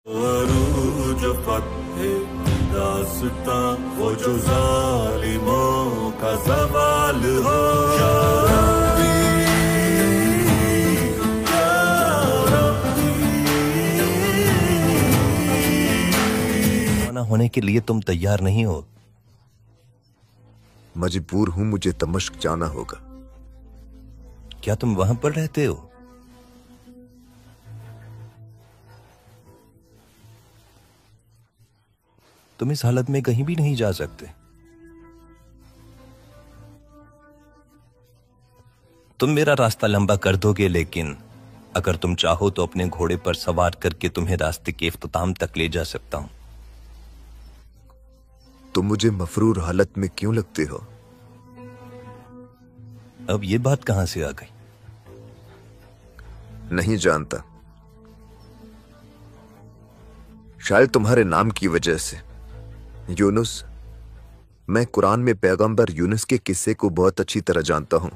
अरूज फत्हे दास्तां वो जो जालिमों का सवाल हो। या रब्बी, या रब्बी। रवाना होने के लिए तुम तैयार नहीं हो? मजबूर हूं, मुझे दमिश्क जाना होगा। क्या तुम वहां पर रहते हो? तुम इस हालत में कहीं भी नहीं जा सकते। तुम मेरा रास्ता लंबा कर दोगे, लेकिन अगर तुम चाहो तो अपने घोड़े पर सवार करके तुम्हें रास्ते के इख्तिताम तक ले जा सकता हूं। तुम मुझे मफरूर हालत में क्यों लगते हो? अब ये बात कहां से आ गई? नहीं जानता, शायद तुम्हारे नाम की वजह से। यूनुस, मैं कुरान में पैगंबर यूनुस के किस्से को बहुत अच्छी तरह जानता हूं।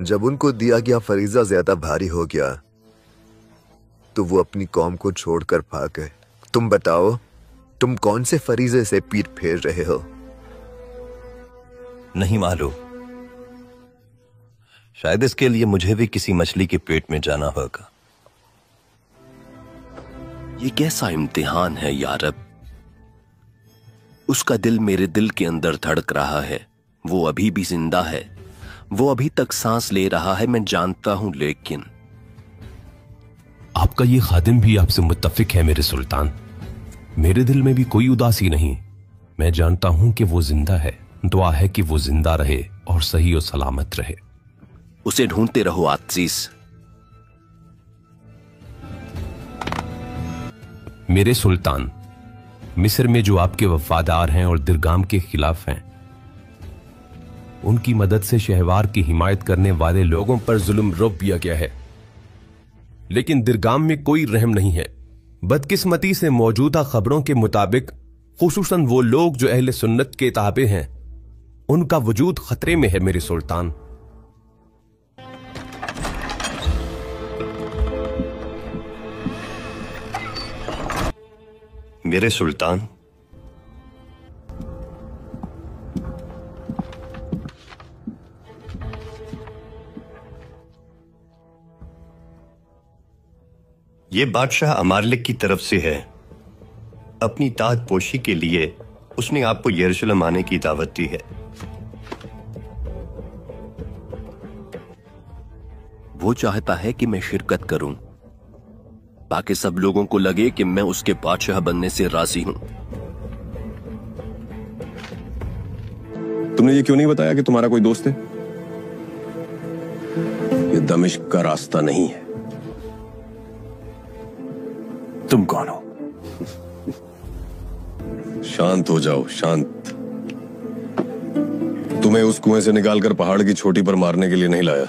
जब उनको दिया गया फरीजा ज्यादा भारी हो गया तो वो अपनी कौम को छोड़कर भाग गए। तुम बताओ, तुम कौन से फरीजे से पीठ फेर रहे हो? नहीं मालूम। शायद इसके लिए मुझे भी किसी मछली के पेट में जाना होगा। ये कैसा इम्तिहान है या रब। उसका दिल मेरे दिल के अंदर धड़क रहा है। वो अभी भी जिंदा है, वो अभी तक सांस ले रहा है, मैं जानता हूं। लेकिन आपका ये खादिम भी आपसे मुत्तफिक है मेरे सुल्तान। मेरे दिल में भी कोई उदासी नहीं। मैं जानता हूं कि वो जिंदा है। दुआ है कि वो जिंदा रहे और सही और सलामत रहे। उसे ढूंढते रहो आजीज। मेरे सुल्तान, मिस्र में जो आपके वफादार हैं और दिरगाम के खिलाफ हैं, उनकी मदद से शहवार की हिमायत करने वाले लोगों पर जुल्म रोक दिया गया है। लेकिन दिरगाम में कोई रहम नहीं है। बदकिस्मती से मौजूदा खबरों के मुताबिक खुसूसन वो लोग जो अहले सुन्नत के ताबे हैं, उनका वजूद खतरे में है मेरे सुल्तान। मेरे सुल्तान, ये बादशाह अमारलिक की तरफ से है। अपनी ताज पोशी के लिए उसने आपको यरूशलेम आने की दावत दी है। वो चाहता है कि मैं शिरकत करूं ताकि सब लोगों को लगे कि मैं उसके बादशाह बनने से राजी हूं। तुमने ये क्यों नहीं बताया कि तुम्हारा कोई दोस्त है? ये दमिश्क का रास्ता नहीं है। तुम कौन हो? शांत हो जाओ, शांत। तुम्हें उस कुएं से निकालकर पहाड़ की चोटी पर मारने के लिए नहीं लाया।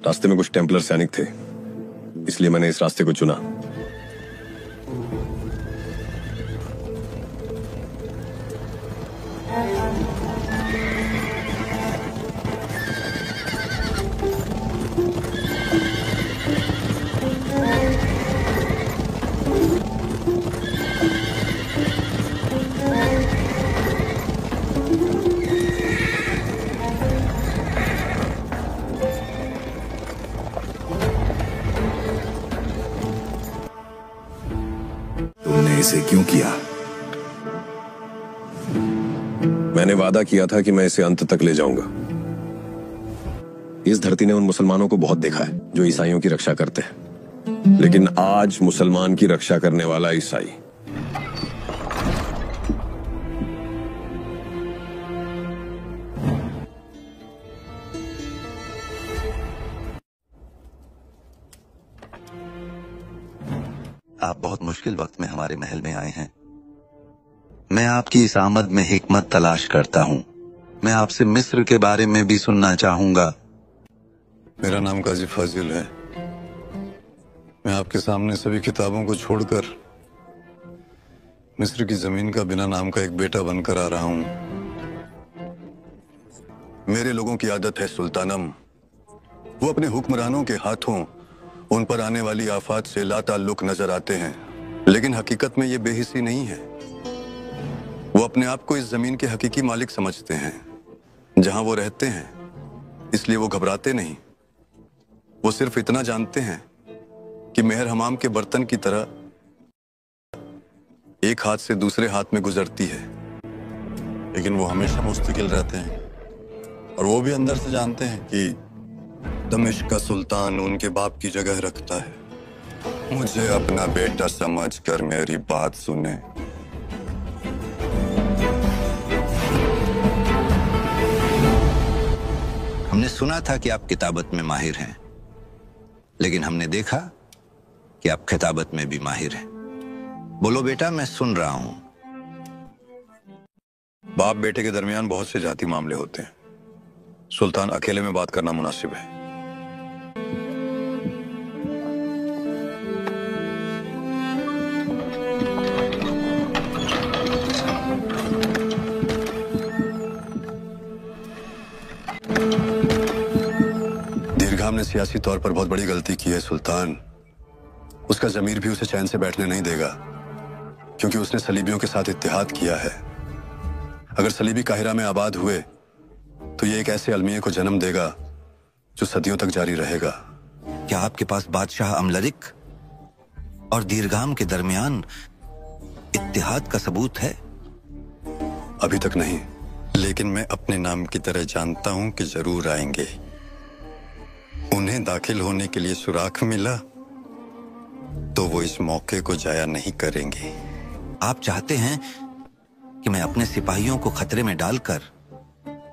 रास्ते में कुछ टेम्पलर सैनिक थे, इसलिए मैंने इस रास्ते को चुना। इसे क्यों किया? मैंने वादा किया था कि मैं इसे अंत तक ले जाऊंगा। इस धरती ने उन मुसलमानों को बहुत देखा है जो ईसाइयों की रक्षा करते हैं, लेकिन आज मुसलमान की रक्षा करने वाला ईसाई। आप बहुत मुश्किल वक्त में हमारे महल में आए हैं। मैं आपकी इस आमद में हिकमत तलाश करता हूं। मैं आपसे मिस्र के बारे में भी सुनना चाहूंगा। मेरा नाम काजी फाजिल है। मैं आपके सामने सभी किताबों को छोड़कर मिस्र की जमीन का बिना नाम का एक बेटा बनकर आ रहा हूं। मेरे लोगों की आदत है सुल्तानम। वो अपने हुक्मरानों के हाथों उन पर आने वाली आफात से लाताल्लुक नजर आते हैं, लेकिन हकीकत में ये बेहिसी नहीं है। वो अपने आप को इस जमीन के हकीकी मालिक समझते हैं जहां वो रहते हैं, इसलिए वो घबराते नहीं। वो सिर्फ इतना जानते हैं कि मेहर हमाम के बर्तन की तरह एक हाथ से दूसरे हाथ में गुजरती है, लेकिन वो हमेशा मुस्तकिल रहते हैं और वो भी अंदर से जानते हैं कि दमिश्क का सुल्तान उनके बाप की जगह रखता है। मुझे अपना बेटा समझकर मेरी बात सुने। हमने सुना था कि आप किताबत में माहिर हैं, लेकिन हमने देखा कि आप खिताबत में भी माहिर हैं। बोलो बेटा, मैं सुन रहा हूं। बाप बेटे के दरमियान बहुत से जाती मामले होते हैं। सुल्तान अकेले में बात करना मुनासिब है। दीर्घाम ने सियासी तौर पर बहुत बड़ी गलती की है सुल्तान। उसका जमीर भी उसे चैन से बैठने नहीं देगा, क्योंकि उसने सलीबियों के साथ इत्तेहाद किया है। अगर सलीबी काहिरा में आबाद हुए तो ये एक ऐसे अलमिये को जन्म देगा जो सदियों तक जारी रहेगा। क्या आपके पास बादशाह अमलरिक और दीर्घाम के दरमियान इत्तेहाद का सबूत है? अभी तक नहीं, लेकिन मैं अपने नाम की तरह जानता हूं कि जरूर आएंगे। उन्हें दाखिल होने के लिए सुराख मिला तो वो इस मौके को जाया नहीं करेंगे। आप चाहते हैं कि मैं अपने सिपाहियों को खतरे में डालकर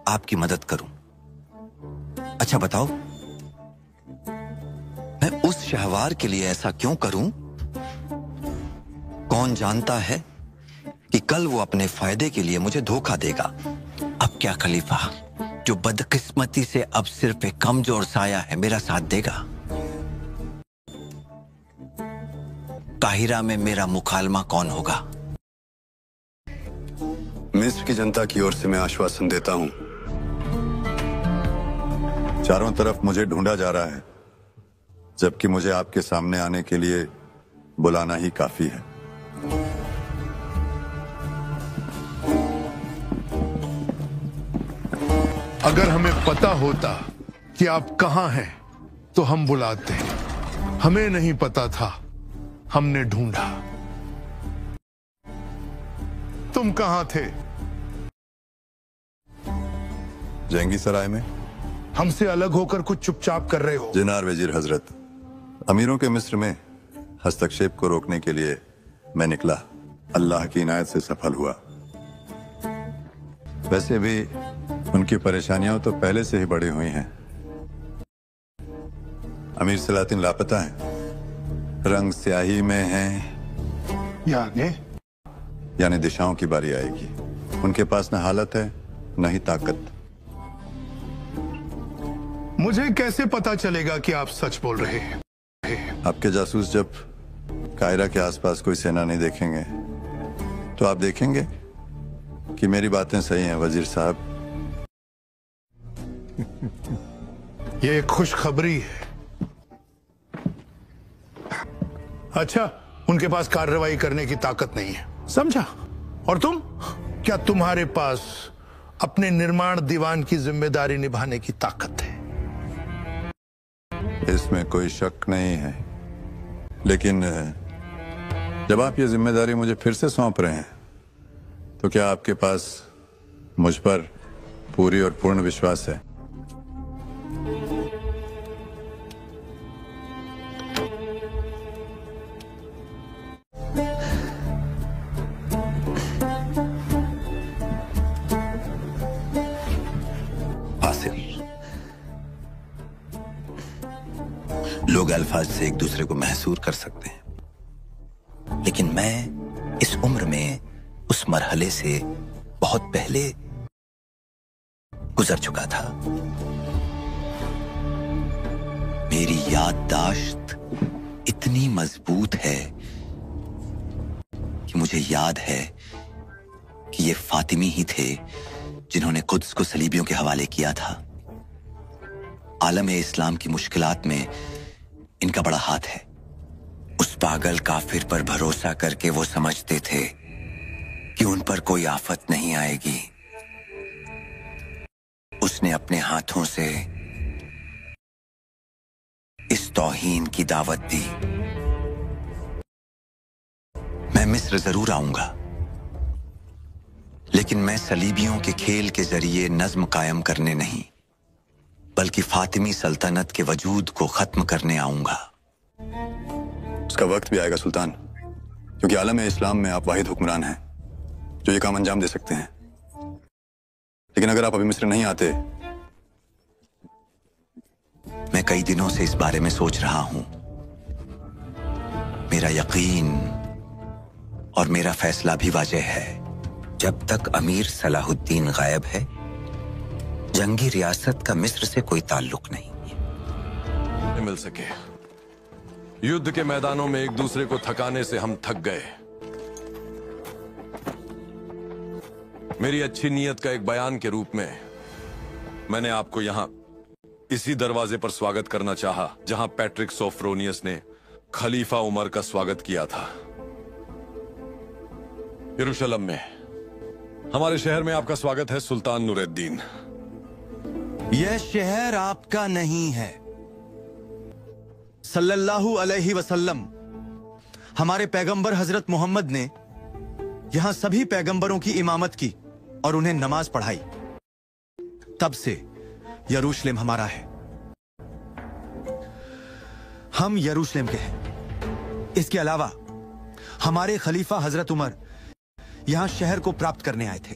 आपकी मदद करूं? अच्छा बताओ, मैं उस शहवार के लिए ऐसा क्यों करूं? कौन जानता है कि कल वो अपने फायदे के लिए मुझे धोखा देगा। अब क्या खलीफा, जो बदकिस्मती से अब सिर्फ एक कमजोर साया है, मेरा साथ देगा? काहिरा में मेरा मुखालमा कौन होगा? मिस्र की जनता की ओर से मैं आश्वासन देता हूं। चारों तरफ मुझे ढूंढा जा रहा है, जबकि मुझे आपके सामने आने के लिए बुलाना ही काफी है। अगर हमें पता होता कि आप कहां हैं तो हम बुलाते। हमें नहीं पता था, हमने ढूंढा। तुम कहां थे? जंगी सराय में। हमसे अलग होकर कुछ चुपचाप कर रहे हो। जिनार वजीर हजरत, अमीरों के मिस्र में हस्तक्षेप को रोकने के लिए मैं निकला। अल्लाह की इनायत से सफल हुआ। वैसे भी उनकी परेशानियां तो पहले से ही बढ़ी हुई हैं। अमीर सलातिन लापता हैं, रंग स्याही में हैं। यानी दिशाओं की बारी आएगी। उनके पास न हालत है न ही ताकत। मुझे कैसे पता चलेगा कि आप सच बोल रहे हैं? आपके जासूस जब कायरा के आसपास कोई सेना नहीं देखेंगे तो आप देखेंगे कि मेरी बातें सही हैं वजीर साहब। ये खुशखबरी है। अच्छा, उनके पास कार्रवाई करने की ताकत नहीं है, समझा? और तुम, क्या तुम्हारे पास अपने निर्माण दीवान की जिम्मेदारी निभाने की ताकत है? इसमें कोई शक नहीं है, लेकिन जब आप ये जिम्मेदारी मुझे फिर से सौंप रहे हैं तो क्या आपके पास मुझ पर पूरी और पूर्ण विश्वास है? लोग अल्फाज से एक दूसरे को महसूर कर सकते हैं, लेकिन मैं इस उम्र में उस मरहले से बहुत पहले गुजर चुका था। मेरी याददाश्त इतनी मजबूत है कि मुझे याद है कि ये फातिमी ही थे जिन्होंने कुद्स को सलीबियों के हवाले किया था। आलम इस्लाम की मुश्किलात में इनका बड़ा हाथ है। उस पागल काफिर पर भरोसा करके वो समझते थे कि उन पर कोई आफत नहीं आएगी। उसने अपने हाथों से इस तौहीन की दावत दी। मैं मिस्र जरूर आऊंगा, लेकिन मैं सलीबियों के खेल के जरिए नज्म कायम करने नहीं, बल्कि फातिमी सल्तनत के वजूद को खत्म करने आऊंगा। उसका वक्त भी आएगा सुल्तान, क्योंकि आलम इस्लाम में आप वाहिद हुक्मरान हैं जो ये काम अंजाम दे सकते हैं। लेकिन अगर आप अभी मिस्र नहीं आते। मैं कई दिनों से इस बारे में सोच रहा हूं। मेरा यकीन और मेरा फैसला भी वाज़ेह है। जब तक अमीर सलाहुद्दीन गायब है, जंगी रियासत का मिस्र से कोई ताल्लुक नहीं मिल सके। युद्ध के मैदानों में एक दूसरे को थकाने से हम थक गए। मेरी अच्छी नीयत का एक बयान के रूप में मैंने आपको यहां इसी दरवाजे पर स्वागत करना चाहा, जहां पैट्रिक सोफ्रोनियस ने खलीफा उमर का स्वागत किया था। यरूशलेम में, हमारे शहर में आपका स्वागत है सुल्तान नूरुद्दीन। यह शहर आपका नहीं है। सल्लल्लाहु अलैहि वसल्लम, हमारे पैगंबर हजरत मोहम्मद ने यहां सभी पैगंबरों की इमामत की और उन्हें नमाज पढ़ाई। तब से यरूशलेम हमारा है। हम यरूशलेम के हैं। इसके अलावा हमारे खलीफा हजरत उमर यहां शहर को प्राप्त करने आए थे।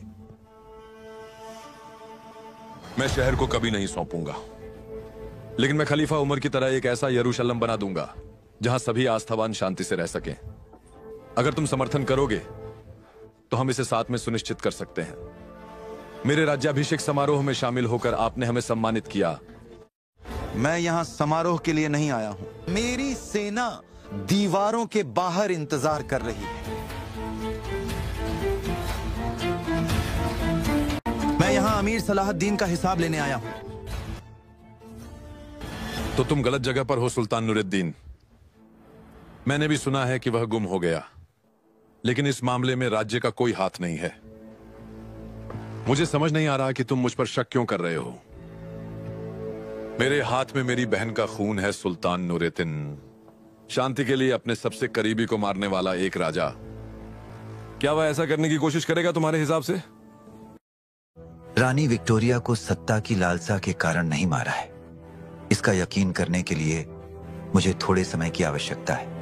मैं शहर को कभी नहीं सौंपूंगा, लेकिन मैं खलीफा उमर की तरह एक ऐसा यरूशलेम बना दूंगा जहां सभी आस्थावान शांति से रह सकें। अगर तुम समर्थन करोगे तो हम इसे साथ में सुनिश्चित कर सकते हैं। मेरे राज्याभिषेक समारोह में शामिल होकर आपने हमें सम्मानित किया। मैं यहां समारोह के लिए नहीं आया हूं। मेरी सेना दीवारों के बाहर इंतजार कर रही है। मैं यहां अमीर सलाहुद्दीन का हिसाब लेने आया हूं। तो तुम गलत जगह पर हो सुल्तान नूरुद्दीन। मैंने भी सुना है कि वह गुम हो गया, लेकिन इस मामले में राज्य का कोई हाथ नहीं है। मुझे समझ नहीं आ रहा कि तुम मुझ पर शक क्यों कर रहे हो। मेरे हाथ में मेरी बहन का खून है सुल्तान नूरुद्दीन। शांति के लिए अपने सबसे करीबी को मारने वाला एक राजा, क्या वह ऐसा करने की कोशिश करेगा तुम्हारे हिसाब से? रानी विक्टोरिया को सत्ता की लालसा के कारण नहीं मारा है। इसका यकीन करने के लिए मुझे थोड़े समय की आवश्यकता है।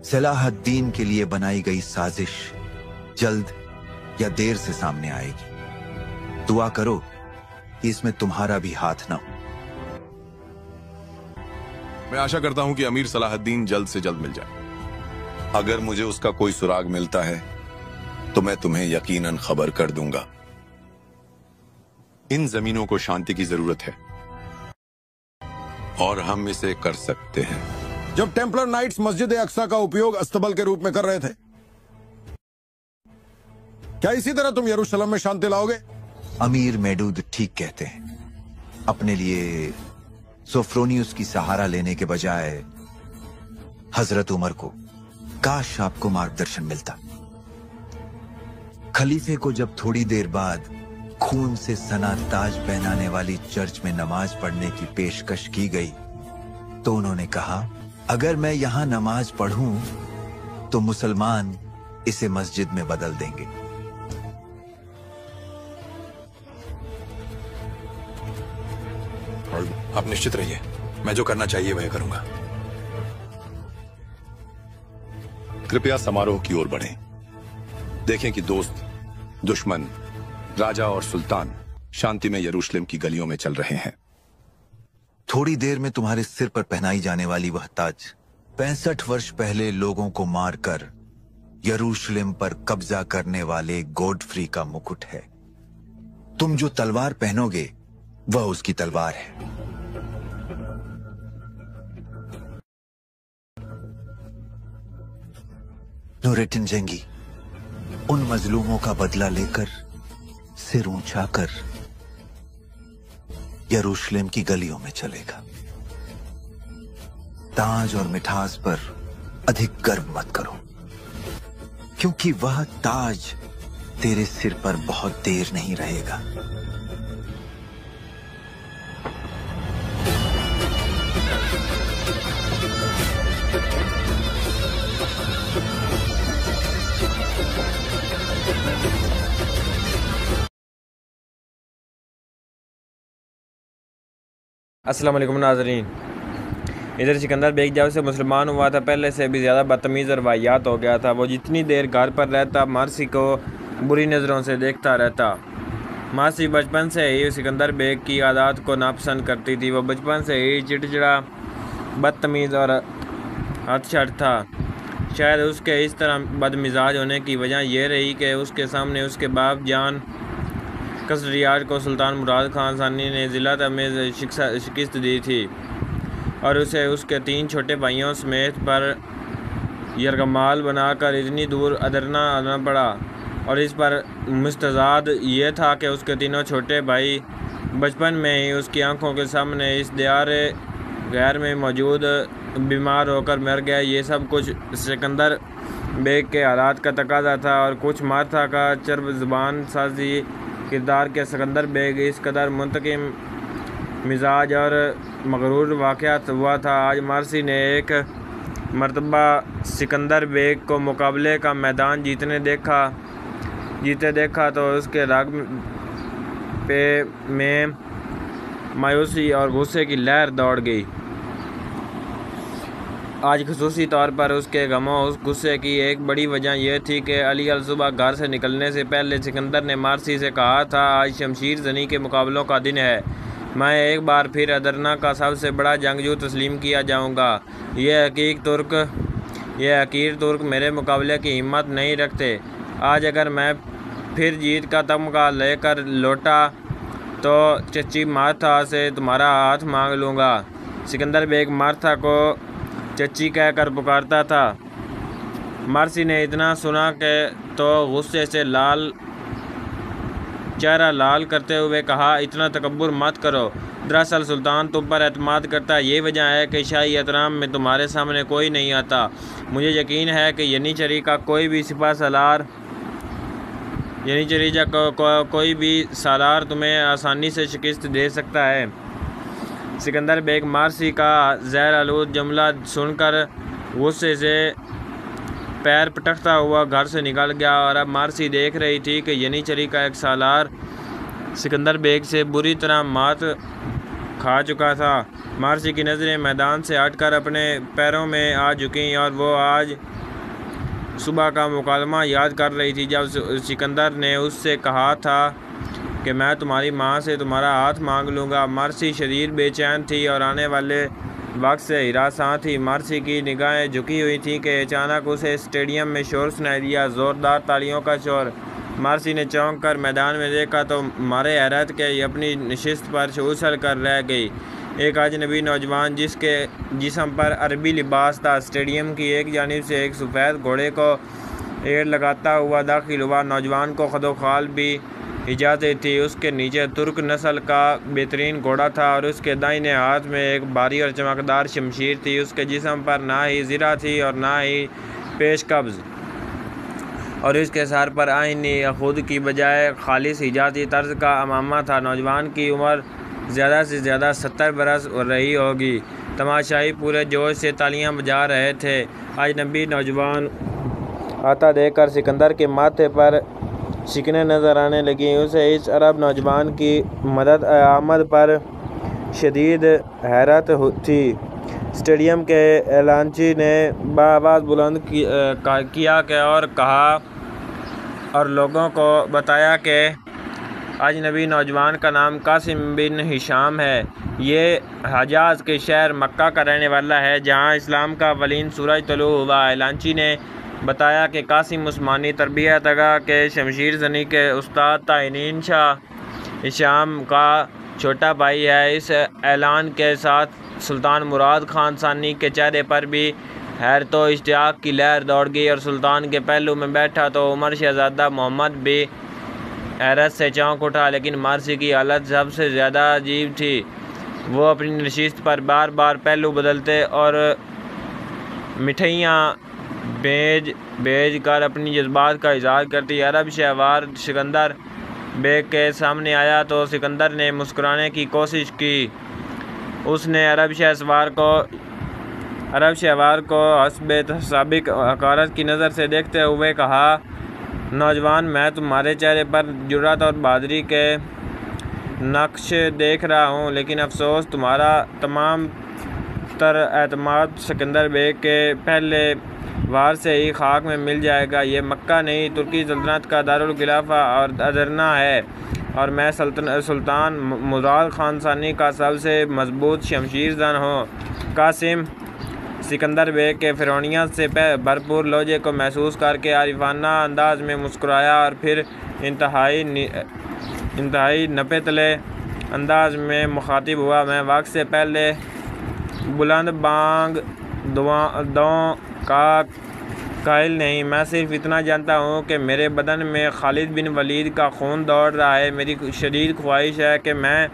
सलाहुद्दीन के लिए बनाई गई साजिश जल्द या देर से सामने आएगी। दुआ करो कि इसमें तुम्हारा भी हाथ ना हो। मैं आशा करता हूं कि अमीर सलाहुद्दीन जल्द से जल्द मिल जाए। अगर मुझे उसका कोई सुराग मिलता है तो मैं तुम्हें यकीनन खबर कर दूंगा। इन जमीनों को शांति की जरूरत है और हम इसे कर सकते हैं। जब टेम्पलर नाइट्स मस्जिद अक्सा का उपयोग अस्तबल के रूप में कर रहे थे, क्या इसी तरह तुम यरूशलेम में शांति लाओगे? अमीर मेडूद ठीक कहते हैं। अपने लिए सोफ्रोनियस की सहारा लेने के बजाय हजरत उमर को काश आपको मार्गदर्शन मिलता। खलीफे को जब थोड़ी देर बाद खून से सना ताज पहनाने वाली चर्च में नमाज पढ़ने की पेशकश की गई, तो उन्होंने कहा, अगर मैं यहां नमाज पढ़ूं तो मुसलमान इसे मस्जिद में बदल देंगे। आप निश्चित रहिए, मैं जो करना चाहिए वह करूंगा। कृपया समारोह की ओर बढ़ें। देखें कि दोस्त, दुश्मन, राजा और सुल्तान शांति में यरूशलेम की गलियों में चल रहे हैं। थोड़ी देर में तुम्हारे सिर पर पहनाई जाने वाली वह ताज 65 वर्ष पहले लोगों को मारकर यरूशलेम पर कब्जा करने वाले गोडफ्री का मुकुट है। तुम जो तलवार पहनोगे वह उसकी तलवार है। नूरुद्दीन जंगी उन मजलूमों का बदला लेकर, सिर ऊंचा कर यरूशलेम की गलियों में चलेगा। ताज और मिठास पर अधिक गर्व मत करो, क्योंकि वह ताज तेरे सिर पर बहुत देर नहीं रहेगा। अस्सलाम वालेकुम नाज़रीन। इधर सिकंदर बेग जब से मुसलमान हुआ था पहले से भी ज़्यादा बदतमीज़ और वाहियात हो गया था। वो जितनी देर घर पर रहता मार्सी को बुरी नज़रों से देखता रहता। मार्सी बचपन से ही सिकंदर बेग की आदत को नापसंद करती थी। वो बचपन से ही चिड़चिड़ा, बदतमीज़ और हदशठ था। शायद उसके इस तरह बदमिजाज होने की वजह यह रही कि उसके सामने उसके बाप जान कसरियाज को सुल्तान मुराद खान सानी ने ज़िल्लत में शिकस्त दी थी और उसे उसके 3 छोटे भाइयों समेत पर यरगमाल बनाकर इतनी दूर अदरना आना पड़ा। और इस पर मुस्तजाद ये था कि उसके तीनों छोटे भाई बचपन में ही उसकी आंखों के सामने इस दियार गैर में मौजूद बीमार होकर मर गए। ये सब कुछ सिकंदर बेग के हालात का तकाजा था और कुछ मार्था का चर्ब ज़बान साजी किरदार के सिकंदर बेग इस कदर मुंतकिम मिजाज और मगरूर वाक़यात हुआ था। आज मार्सी ने एक मरतबा सिकंदर बेग को मुकाबले का मैदान जीते देखा तो उसके रग पे में मायूसी और गुस्से की लहर दौड़ गई। आज खसूसी तौर पर उसके गमों उस गुस्से की एक बड़ी वजह यह थी कि अली सुबह घर से निकलने से पहले सिकंदर ने मार्सी से कहा था, आज शमशीर जनी के मुकाबलों का दिन है। मैं एक बार फिर अदरना का सबसे बड़ा जंगजू तस्लीम किया जाऊंगा। यह हकीर तुर्क मेरे मुकाबले की हिम्मत नहीं रखते। आज अगर मैं फिर जीत का तमगा लेकर लौटा तो चच्ची मार्था से तुम्हारा हाथ मांग लूँगा। सिकंदर बेग मार्था को चच्ची कहकर पुकारता था। मार्सी ने इतना सुना कि तो गुस्से से चेहरा लाल करते हुए कहा, इतना तकब्बुर मत करो। दरअसल सुल्तान तुम पर एतमाद करता है। ये वजह है कि शाही एहतराम में तुम्हारे सामने कोई नहीं आता। मुझे यकीन है कि यनीचरी का कोई भी सिपा सालार कोई भी सालार तुम्हें आसानी से शिकस्त दे सकता है। सिकंदर बेग मार्सी का ज़हर आलूद जुमला सुनकर गुस्से से पैर पटकता हुआ घर से निकल गया और अब मार्सी देख रही थी कि यनीचरी का एक सालार सिकंदर बेग से बुरी तरह मात खा चुका था। मार्सी की नज़रें मैदान से हटकर अपने पैरों में आ चुकीं और वो आज सुबह का मुकालमा याद कर रही थी जब सिकंदर ने उससे कहा था कि मैं तुम्हारी माँ से तुम्हारा हाथ मांग लूँगा। मार्सी शदीद बेचैन थी और आने वाले वक्त से हिरासां थी। मार्सी की निगाहें झुकी हुई थी कि अचानक उसे स्टेडियम में शोर सुनाई दिया, ज़ोरदार तालियों का शोर। मार्सी ने चौंक कर मैदान में देखा तो मारे हैरत के अपनी नशिस्त पर उछल कर रह गई। एक अजनबी नौजवान जिसके जिस्म पर अरबी लिबास था स्टेडियम की एक जानिब से एक सफ़ेद घोड़े को एड़ लगाता हुआ दाखिल हुआ। नौजवान को खदोखाल भी इजाज़त थी। उसके नीचे तुर्क नस्ल का बेहतरीन घोड़ा था और उसके दाहिने हाथ में एक भारी और चमकदार शमशीर थी। उसके जिस्म पर ना ही ज़िरा थी और ना ही पेश कब्ज़ और इसके सर पर आईनी खुद की बजाय खालिस हिजाती तर्ज का अमामा था। नौजवान की उम्र ज़्यादा से ज़्यादा 70 बरस रही होगी। तमाशाई पूरे जोश से तालियां बजा रहे थे। अजनबी नौजवान आता देखकर सिकंदर के माथे पर शिकने नज़र आने लगी। उसे इस अरब नौजवान की मदद आमद पर शदीद हैरत थी। स्टेडियम के एलानची ने बाआवाज़ बुलंद किया कि और कहा और लोगों को बताया कि अजनबी नौजवान का नाम कासिम बिन हिशाम है। ये हजाज के शहर मक्का का रहने वाला है जहाँ इस्लाम का अवलीन सूरज तलू हुआ। एलानची ने बताया कि कासिम उस्मानी तरबियत अगा के शमशीर जनी के उस्ताद ताइनीन शाह हिशाम का छोटा भाई है। इस ऐलान के साथ सुल्तान मुराद खान सानी के चेहरे पर भी हैरत व इश्तियाक की लहर दौड़ गई और सुल्तान के पहलू में बैठा तो उमर शहजादा मोहम्मद भी हैरत से चौंक उठा, लेकिन मार्सी की हालत सबसे ज़्यादा अजीब थी। वो अपनी नशिस्त पर बार बार पहलू बदलते और मिठाइयाँ भेज कर अपनी जज्बात का इजहार करती। अरब शहवार सिकंदर बेग के सामने आया तो सिकंदर ने मुस्कुराने की कोशिश की। उसने अरब शहवार को हस्बे साबिक हकारत की नज़र से देखते हुए कहा, नौजवान, मैं तुम्हारे चेहरे पर जुर्रत और बहादुरी के नक्श देख रहा हूँ, लेकिन अफसोस तुम्हारा तमाम तर एतमाद सिकंदर बेग के पहले वार से ही खाक में मिल जाएगा। ये मक्का नहीं, तुर्की सल्तनत का दारुल खिलाफा और अदरना है, और मैं सुल्तान मुराद खान सानी का सबसे मजबूत शमशीर जन हूँ। कासिम सिकंदर बेग के फिरौनियत से भरपूर लहजे को महसूस करके आरिफाना अंदाज में मुस्कुराया और फिर इंतहाई नपे तले अंदाज में मुखातिब हुआ। मैं वक्त से पहले बुलंद बांग दुआओं का कायल नहीं, मैं सिर्फ इतना जानता हूँ कि मेरे बदन में खालिद बिन वलीद का खून दौड़ रहा है। मेरी शदीद ख्वाहिश है कि मैं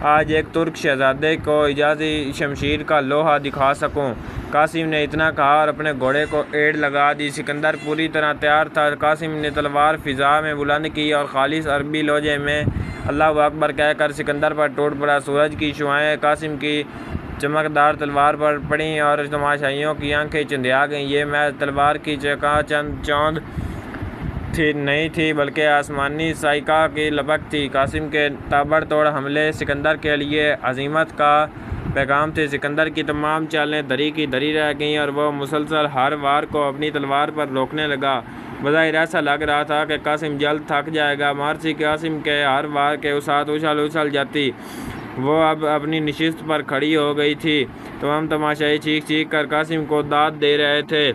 आज एक तुर्क शहजादे को इजाज़ी शमशीर का लोहा दिखा सकूं। कासिम ने इतना कहा और अपने घोड़े को एड़ लगा दी। सिकंदर पूरी तरह तैयार था। कासिम ने तलवार फिजा में बुलंद की और खालिस अरबी लहजे में अल्लाहु अकबर कहकर सिकंदर पर टूट पड़ा। सूरज की शुआएं कासिम की चमकदार तलवार पर पड़ी और तमाशाइयों की आंखें चंदिया गईं। ये मैं तलवार की चौंध नहीं थी, बल्कि आसमानी साइका की लपक थी। कासिम के ताबड़तोड़ हमले सिकंदर के लिए अजीमत का पैगाम थे। सिकंदर की तमाम चालें धरी की धरी रह गईं और वह मुसलसल हर वार को अपनी तलवार पर रोकने लगा। बज़ाहिर ऐसा लग रहा था कि कासिम जल्द थक जाएगा। मार्सी कासिम के हर वार के साथ उछल जाती। वो अब अपनी नशिस्त पर खड़ी हो गई थी। तमाम तमाशाई चीख कर कासिम को दाद दे रहे थे।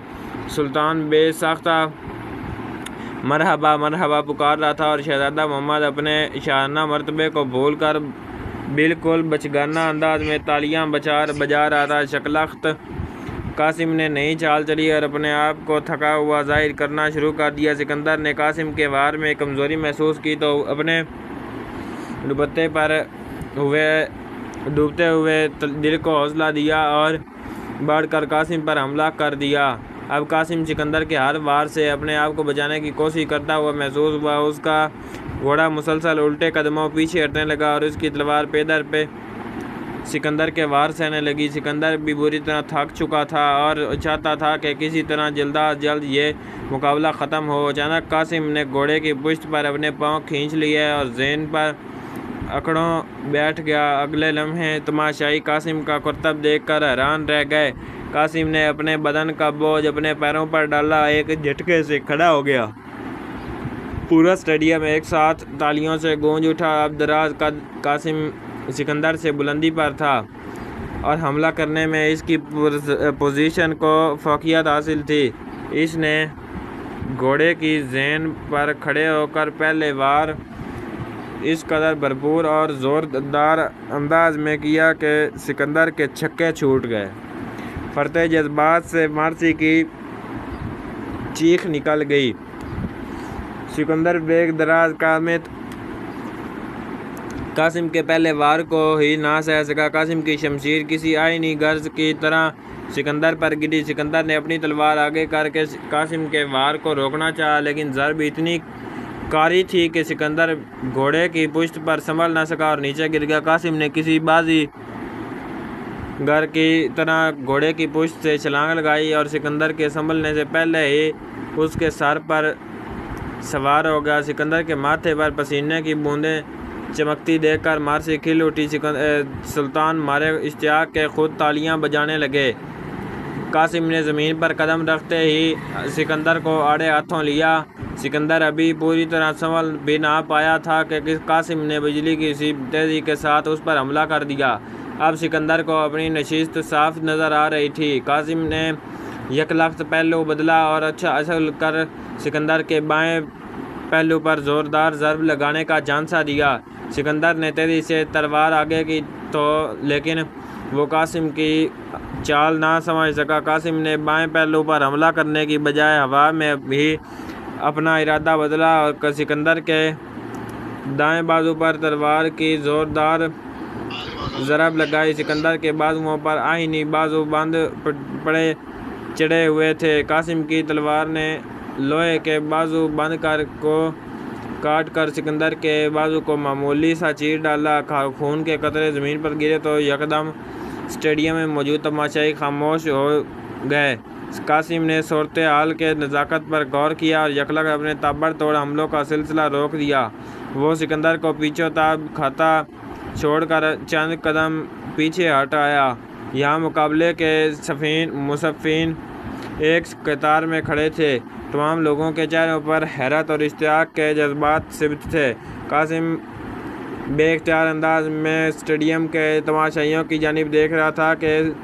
सुल्तान बेसाख्ता मरहबा मरहबा पुकार रहा था और शहजादा मोहम्मद अपने शाहाना मर्तबे को भूल कर बिल्कुल बचगाना अंदाज में तालियां बजा रहा था। शक्लख्त कासिम ने नई चाल चली और अपने आप को थका हुआ जाहिर करना शुरू कर दिया। सिकंदर ने कासिम के वार में कमज़ोरी महसूस की तो अपने डूबते हुए दिल को हौसला दिया और बढ़कर कासिम पर हमला कर दिया। अब कासिम सिकंदर के हर वार से अपने आप को बचाने की कोशिश करता हुआ महसूस हुआ। उसका घोड़ा मुसलसल उल्टे कदमों पीछे हटने लगा और उसकी तलवार पैदर पे सिकंदर के वार सहने लगी। सिकंदर भी बुरी तरह थक चुका था और चाहता था कि किसी तरह जल्द ये मुकाबला ख़त्म हो। अचानक कासिम ने घोड़े की पुश्त पर अपने पाँव खींच लिए और ज़ेन पर अकड़ों बैठ गया। अगले लम्हे तमाशाई कासिम का करतब देखकर हैरान रह गए। कासिम ने अपने बदन का बोझ अपने पैरों पर डाला, एक झटके से खड़ा हो गया। पूरा स्टेडियम एक साथ तालियों से गूंज उठा। अब दराज कद कासिम सिकंदर से बुलंदी पर था और हमला करने में इसकी पोजीशन को फौकियत हासिल थी। इसने घोड़े की ज़ेन पर खड़े होकर पहले वार इस कदर भरपूर और ज़ोरदार अंदाज में किया कि सिकंदर के छक्के छूट गए। फरते जज्बात से मार्सी की चीख निकल गई। सिकंदर बेग दराज कासिम के पहले वार को ही ना सह सका। कासिम की शमशीर किसी आईनी गर्ज की तरह सिकंदर पर गिरी। सिकंदर ने अपनी तलवार आगे करके कासिम के वार को रोकना चाहा, लेकिन ज़रब इतनी कारी थी कि सिकंदर घोड़े की पुश्त पर संभल न सका और नीचे गिर गया। कासिम ने किसी बाजी गर की तरह घोड़े की पुश्त से छलांग लगाई और सिकंदर के संभलने से पहले ही उसके सर पर सवार हो गया। सिकंदर के माथे पर पसीने की बूंदें चमकती देखकर मार्सी खिल उठी। सुल्तान मारे इश्तियाक के खुद तालियां बजाने लगे। कासिम ने ज़मीन पर कदम रखते ही सिकंदर को आड़े हाथों लिया। सिकंदर अभी पूरी तरह संभल भी ना पाया था कि कासिम ने बिजली की सी तेज़ी के साथ उस पर हमला कर दिया। अब सिकंदर को अपनी नशिस्त साफ नज़र आ रही थी। कासिम ने यकलख्त पहलू बदला और अच्छा असल कर सिकंदर के बाएं पहलू पर ज़ोरदार ज़रब लगाने का झांसा दिया। सिकंदर ने तेज़ी से तलवार आगे की तो लेकिन वो कासिम की चाल ना समझ सका। कासिम ने बाएं पहलू पर हमला करने की बजाय हवा में भी अपना इरादा बदला और सिकंदर के दाएं बाजू पर तलवार की जोरदार ज़रब लगाई। सिकंदर के बाजुओं पर आईनी बाजू बंद पड़े चढ़े हुए थे। कासिम की तलवार ने लोहे के बाजू बंद काट कर सिकंदर के बाजू को मामूली सा चीर डाला। खून के कतरे ज़मीन पर गिरे तो यकदम स्टेडियम में मौजूद तमाशाई खामोश हो गए। कासिम ने सूरत हाल के नज़ाकत पर गौर किया और यकलक अपने ताबड़तोड़ हमलों का सिलसिला रोक दिया। वो सिकंदर को पीछे ताब खाता छोड़कर चंद कदम पीछे हट आया। यहाँ मुकाबले के मुसफ़्फ़ीन एक कतार में खड़े थे। तमाम लोगों के चेहरों पर हैरत और इश्तियाक के जज्बात सिबत थे। कासिम बेख्तियार अंदाज में स्टेडियम के तमाशाइयों की जानिब देख रहा था कि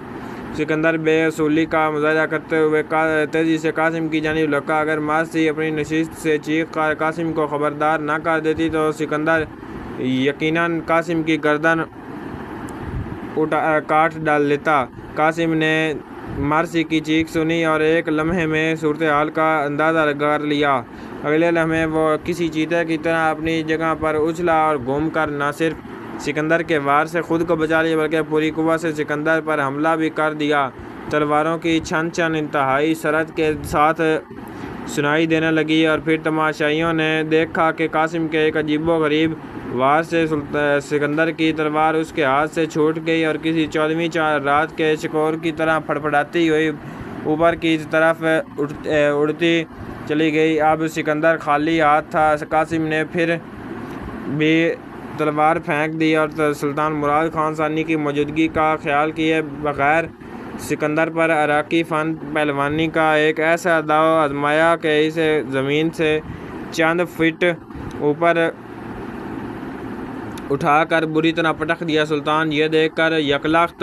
सिकंदर बेअसूली का मुजाहरा करते हुए तेज़ी से कासिम की जानिब लपका। अगर मासी अपनी नशिस्त से चीख कर कासिम को खबरदार न कर देती तो सिकंदर यकीनन कासिम की गर्दन काट डाल लेता। कासिम ने मार्सी की चीख सुनी और एक लम्हे में सूरत हाल का अंदाज़ा कर लिया। अगले लम्हे वो किसी चीते की तरह अपनी जगह पर उछला और घूम कर न सिर्फ सिकंदर के वार से ख़ुद को बचा लिया बल्कि पूरी कुव्वत से सिकंदर पर हमला भी कर दिया। तलवारों की छन छन इंतहाई सरत के साथ सुनाई देने लगी और फिर तमाशाइयों ने देखा कि कासिम के एक अजीबोगरीब वार से सिकंदर की तलवार उसके हाथ से छूट गई और किसी 14वीं रात के शिकोर की तरह फड़फड़ाती हुई ऊपर की तरफ उड़ती चली गई। अब सिकंदर खाली हाथ था। कासिम ने फिर भी तलवार फेंक दी और सुल्तान मुराद खान सानी की मौजूदगी का ख्याल किए बगैर सिकंदर पर अराकी फ़न पहलवानी का एक ऐसा दाव आजमाया कि इसे ज़मीन से चंद फीट ऊपर उठाकर बुरी तरह पटक दिया। सुल्तान ये देखकर यकलख्त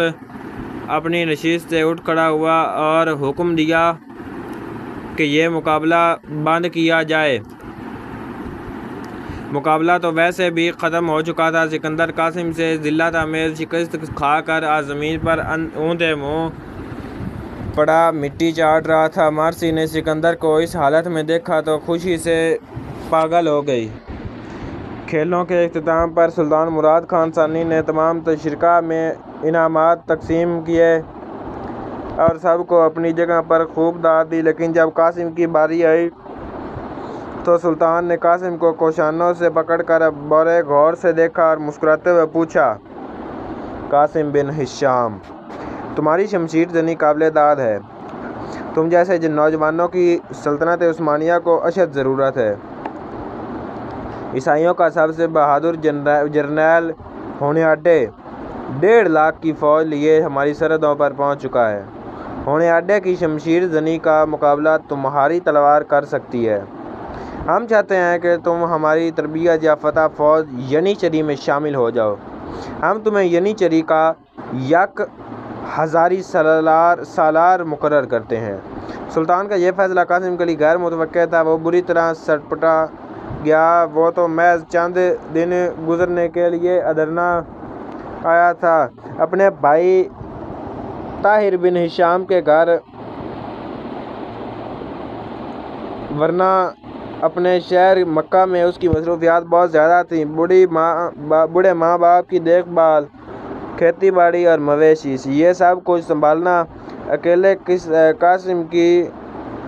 अपनी नशिस्त से उठ खड़ा हुआ और हुक्म दिया कि यह मुकाबला बंद किया जाए। मुकाबला तो वैसे भी ख़त्म हो चुका था। सिकंदर कासिम से ज़िल्लत आमेज़ शिकस्त खाकर आज ज़मीन पर ऊंधे मुँह पड़ा मिट्टी चाट रहा था। मार्सी ने सिकंदर को इस हालत में देखा तो खुशी से पागल हो गई। खेलों के इख्तिताम पर सुल्तान मुराद खान सानी ने तमाम तशरीका में इनामात तकसीम किए और सबको अपनी जगह पर खूब दाद दी। लेकिन जब कासिम की बारी आई तो सुल्तान ने कासिम को कोशानों से पकड़कर बड़े गौर से देखा और मुस्कुराते हुए पूछा, कासिम बिन हिशाम, तुम्हारी शमशीर जनी काबिल दाद है। तुम जैसे जिन नौजवानों की सल्तनत उस्मानिया को अशद ज़रूरत है। ईसाइयों का सबसे बहादुर जर्नैल होने अड्डे 1.5 लाख की फ़ौज लिए हमारी सरहदों पर पहुंच चुका है। होने अड्डे की शमशीर जनी का मुकाबला तुम्हारी तलवार कर सकती है। हम चाहते हैं कि तुम हमारी तरबियत याफ्ता फ़ौज यनीचरी में शामिल हो जाओ। हम तुम्हें यनीचरी का 1000 सालार मुकर्रर करते हैं। सुल्तान का यह फैसला कासिम के लिए गैर मुतवक्किल था। वो बुरी तरह सटपटा गया। वो तो महज चंद दिन गुजरने के लिए अदरना आया था, अपने भाई ताहिर बिन हिशाम के घर, वरना अपने शहर मक्का में उसकी मसरूफियात बहुत ज़्यादा थीं। बूढ़े माँ बाप की देखभाल, खेती बाड़ी और मवेशी, ये सब कुछ संभालना अकेले कासिम की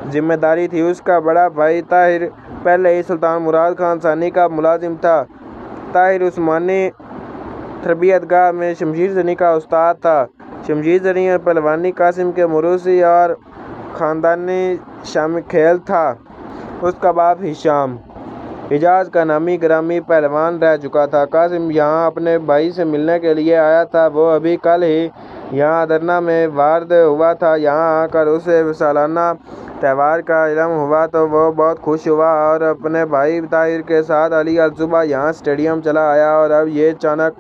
जिम्मेदारी थी। उसका बड़ा भाई ताहिर पहले ही सुल्तान मुराद खान सानी का मुलाजिम था। ताहिर उस्मानी तरबियतगाह में शमशीर जनी का उस्ताद था। शमशीर जनी और पहलवानी कासिम के मुरूसी और ख़ानदानी शामिल खेल था। उसका बाप हिशाम हिजाज का नामी ग्रामी पहलवान रह चुका था। कासिम यहाँ अपने भाई से मिलने के लिए आया था। वो अभी कल ही यहाँ अदरना में वार्द हुआ था। यहाँ आकर उसे सालाना त्यौहार का इल्म हुआ तो वो बहुत खुश हुआ और अपने भाई ताहिर के साथ अली अल सुबह यहाँ स्टेडियम चला आया। और अब ये अचानक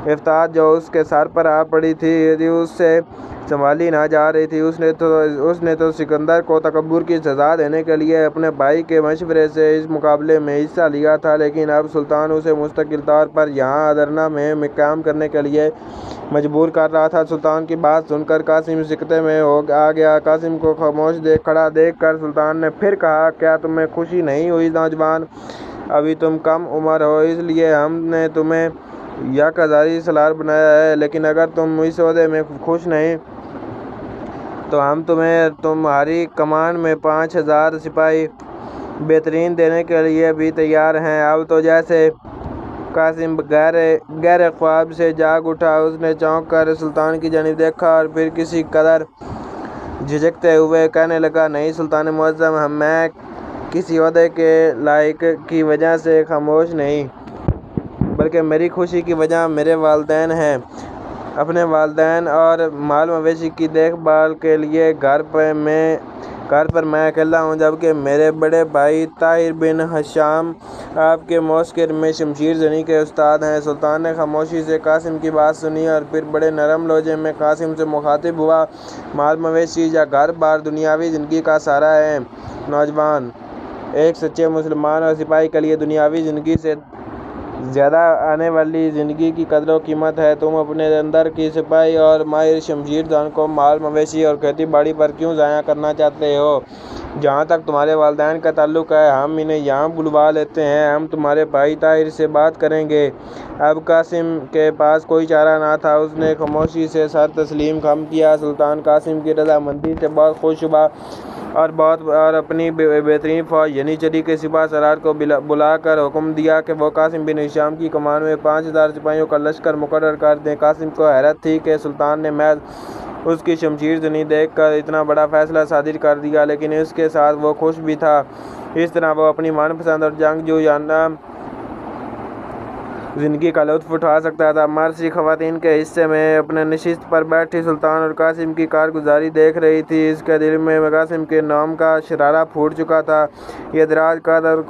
इफ्तार जो उसके सर पर आ पड़ी थी उससे संभाली ना जा रही थी। उसने तो सिकंदर को तकब्बुर की सज़ा देने के लिए अपने भाई के मशवरे से इस मुकाबले में हिस्सा लिया था। लेकिन अब सुल्तान उसे मुस्तकिल तौर पर यहाँ अदरना में काम करने के लिए मजबूर कर रहा था। सुल्तान की बात सुनकर कासिम सिकते में आ गया। कासिम को खामोश खड़ा देख कर सुल्तान ने फिर कहा, क्या तुम्हें खुशी नहीं हुई नौजवान? अभी तुम कम उम्र हो, इसलिए हमने तुम्हें यक हज़ारी सलार बनाया है। लेकिन अगर तुम इस ओहदे में खुश नहीं तो हम तुम्हें तुम्हारी कमान में 5000 सिपाही बेहतरीन देने के लिए भी तैयार हैं। अब तो जैसे कासिम गहरे ख्वाब से जाग उठा। उसने चौंक कर सुल्तान की जानिब देखा और फिर किसी कदर झिझकते हुए कहने लगा, नहीं सुल्तान मुअज़्ज़म, मैं किसी ओहदे के लायक की वजह से खामोश नहीं, बल्कि मेरी खुशी की वजह मेरे वालिदैन हैं। अपने वालिदैन और माल मवेशी की देखभाल के लिए घर पर मैं अकेला हूँ, जबकि मेरे बड़े भाई ताहिर बिन हशाम आपके मौस्किर में शमशीर जनी के उस्ताद हैं। सुल्तान ने खामोशी से कासिम की बात सुनी और फिर बड़े नरम लहजे में कासिम से मुखातिब हुआ। माल मवेशी या घर बार दुनियावी ज़िंदगी का सहारा है। नौजवान, एक सच्चे मुसलमान और सिपाही के लिए दुनियावी ज़िंदगी से ज़्यादा आने वाली ज़िंदगी की कदर कीमत है। तुम अपने अंदर की सिपाही और माहिर शमशीर जान को माल मवेशी और खेती बाड़ी पर क्यों ज़ाया करना चाहते हो? जहाँ तक तुम्हारे वालिदैन का ताल्लुक़ है, हम इन्हें यहाँ बुलवा लेते हैं। हम तुम्हारे भाई ताहिर से बात करेंगे। अब कासिम के पास कोई चारा ना था। उसने खामोशी से सर तस्लीम खम किया। सुल्तान कासिम की रजामंदी से बहुत खुश हुआ और अपनी बेहतरीन फौज यानी चली के सिपा सलार को बुलाकर हुक्म दिया कि वो कासिम बिन हिशाम की कमान में 5000 सिपाहियों का लश्कर मुकर्रर कर दें। कासिम को हैरत थी कि सुल्तान ने महज उसकी शमशीर जनी देखकर इतना बड़ा फैसला सादिर कर दिया, लेकिन इसके साथ वो खुश भी था। इस तरह वो अपनी मनपसंद और जंगजूयाना ज़िंदगी का लुत्फ़ उठा सकता था। मारसी ख़वातीन के हिस्से में अपने नशिस्त पर बैठी सुल्तान और कासिम की कारगुजारी देख रही थी। इसके दिल में कासिम के नाम का शरारा फूट चुका था। ये दराज कद और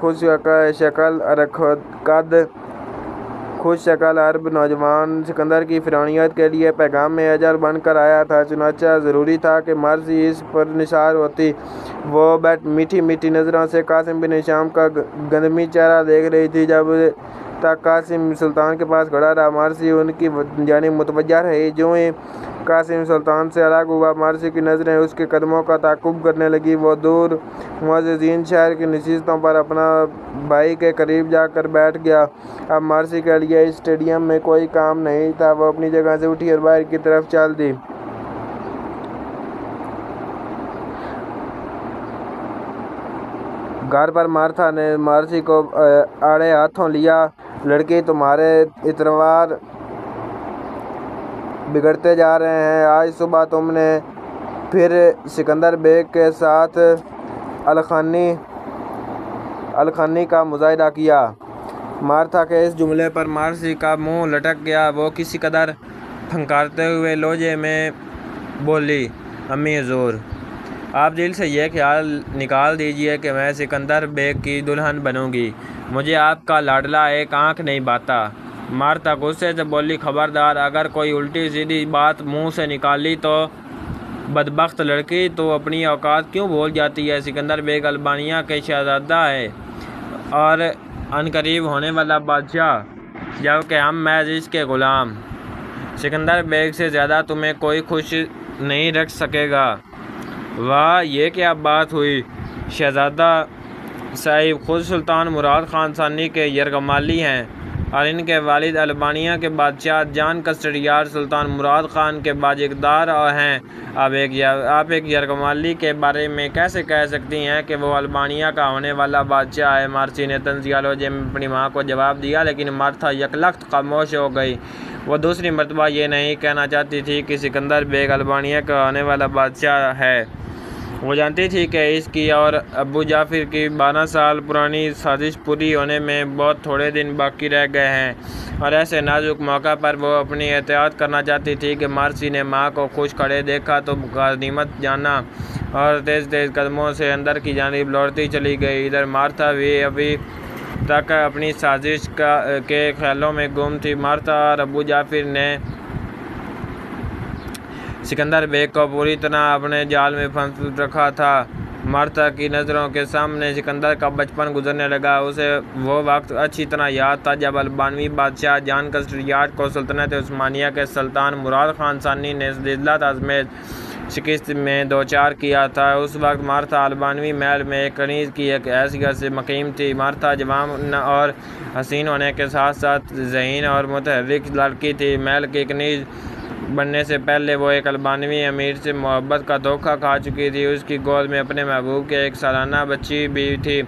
खुश शक्ल अरब नौजवान सिकंदर की फ़िरौनियत के लिए पैगाम में अजल बनकर आया था। चुनांचे ज़रूरी था कि मारसी इस पर निसार होती। वो मीठी मीठी नज़रों से कासिम बिन हिशाम का गंदमी चेहरा देख रही थी। जब तक कासिम सुल्तान के पास खड़ा रहा, मारसी उनकी जानिब मुतवज्जा रही। जो ही कासिम सुल्तान से अलग हुआ, मारसी की नज़रें उसके कदमों का ताक़ुब करने लगी। वो दूर मुअज़्ज़िज़ीन शहर की नशिस्तों पर अपना भाई के करीब जाकर बैठ गया। अब मारसी के लिए इस स्टेडियम में कोई काम नहीं था। वो अपनी जगह से उठी और बाहर की तरफ चल दी। घर पर मार्था ने मारसी को आड़े हाथों लिया। लड़की, तुम्हारे इतवार बिगड़ते जा रहे हैं। आज सुबह तुमने फिर सिकंदर बेग के साथ अलखानी का मुजाहिदा किया। मार्था के इस जुमले पर मारसी का मुंह लटक गया। वो किसी कदर फंकारते हुए लहजे में बोली, अम्मी हुजूर, आप दिल से यह ख्याल निकाल दीजिए कि मैं सिकंदर बेग की दुल्हन बनूंगी। मुझे आपका लाडला एक आंख नहीं बाता। मार्था गुस्से से बोली, खबरदार, अगर कोई उल्टी सीधी बात मुंह से निकाली तो बदबख्त लड़की तो अपनी औकात क्यों भूल जाती है। सिकंदर बेग अल्बानिया के शहजादा है और अनकरीब होने वाला बादशाह, जबकि हम महज इसके ग़ुलाम। सिकंदर बेग से ज़्यादा तुम्हें कोई खुश नहीं रख सकेगा। वाह, ये क्या बात हुई। शहजादा साहिब खुद सुल्तान मुराद खान सानी के यरगमाली हैं और इनके वालिद अल्बानिया के बादशाह जान कस्टडियार सुल्तान मुराद खान के बाजिकदार हैं। आप एक यरगमाली के बारे में कैसे कह सकती हैं कि वो अल्बानिया का होने वाला बादशाह है? मारसी ने तंज़िया लहजे में अपनी माँ को जवाब दिया, लेकिन मार्था यकलख्त खामोश हो गई। वो दूसरी मरतबा ये नहीं कहना चाहती थी कि सिकंदर बेग अल्बानिया का होने वाला बादशाह है। वो जानती थी कि इसकी और अबू जाफिर की 12 साल पुरानी साजिश पूरी होने में बहुत थोड़े दिन बाकी रह गए हैं और ऐसे नाजुक मौका पर वो अपनी एहतियात करना चाहती थी कि मारसी ने माँ को खुश खड़े देखा तो गनीमत जाना और तेज़ तेज़ कदमों से अंदर की जानिब लौटती चली गई। इधर मार्था भी अभी तक अपनी साजिश के ख्यालों में गुम थी। मार्था और अबू जाफिर ने सिकंदर बेग को पूरी तरह अपने जाल में फंस रखा था। मार्था की नज़रों के सामने सिकंदर का बचपन गुजरने लगा। उसे वो वक्त अच्छी तरह याद था जब अल्बानवी बादशाह जान कस्टडियार को सल्तनत उस्मानिया के सुल्तान मुराद खान सानी ने जिल्लत आज़मेज शिकस्त में दो चार किया था। उस वक्त मार्था अल्बानवी महल में कनीज़ की एक हैसियत से मकीम थी। मार्था जवान और हसीन होने के साथ साथ ज़हीन और मुतहर्रिक लड़की थी। महल की कनीज़ बनने से पहले वो एक अल्बानवी अमीर से मोहब्बत का धोखा खा चुकी थी। उसकी गोद में अपने महबूब के एक सालाना बच्ची भी थी।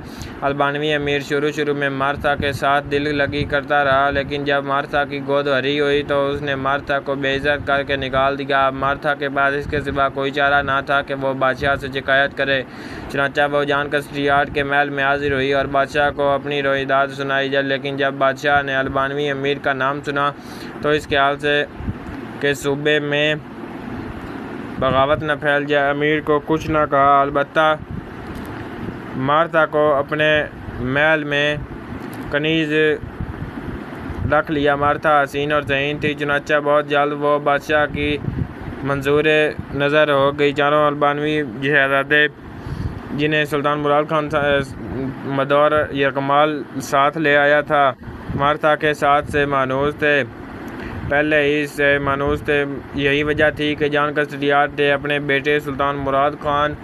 अल्बानवी अमीर शुरू में मार्था के साथ दिल लगी करता रहा, लेकिन जब मार्था की गोद हरी हुई तो उसने मार्था को बेइज्जत करके निकाल दिया। अब मार्था के पास इसके सिवा कोई चारा ना था कि वो बादशाह से शिकायत करे। चुनांचे वो जानकर स्ट्रियार्ड के महल में हाजिर हुई और बादशाह को अपनी रोईदाद सुनाई। लेकिन जब बादशाह ने अल्बानवी अमीर का नाम सुना तो इस ख्याल से के सूबे में बगावत न फैल जाए, अमीर को कुछ न कहा। अलबत्ता मार्था को अपने महल में कनीज़ रख लिया। मार्था हसीन और ज़हीन थी, चुनांचे बहुत जल्द वो बादशाह की मंजूर नज़र हो गई। चारों अल्बानवी शहज़ादे जिन्हें सुल्तान मुराद खान मदौर यकमाल साथ ले आया था, मार्था के साथ से मानूस थे। पहले ही से मानूस थे। यही वजह थी कि जानकर स्ट्रियार्ड ने अपने बेटे सुल्तान मुराद खान